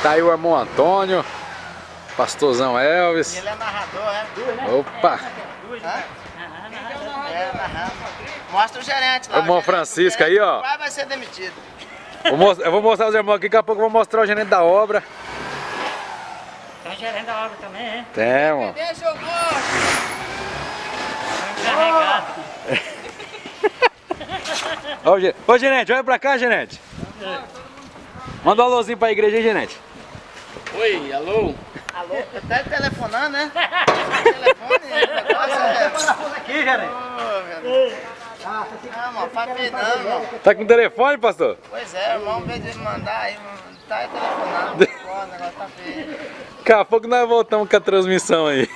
Tá aí o irmão Antônio, pastorzão Elvis. Ele é narrador, é? Opa! É, narrando. Mostra o gerente lá. O irmão Francisco aí, ó. Vai ser demitido. Eu vou mostrar os irmãos aqui, daqui a pouco eu vou mostrar o gerente da obra. Tem gerente da obra também, é? Tem, mano. Deixa eu gosto. Ô, gerente, olha pra cá, gerente. Manda um alôzinho pra igreja aí, gerente. Oi, alô? Alô? Tá telefonando, né? Telefone, negócio Aqui, gerente. Não, mano, papi não, mano. Tá com telefone, pastor? Pois é, irmão, em vez de mandar aí, tá aí telefonando. Pô, o negócio tá feio. Daqui a pouco nós voltamos com a transmissão aí.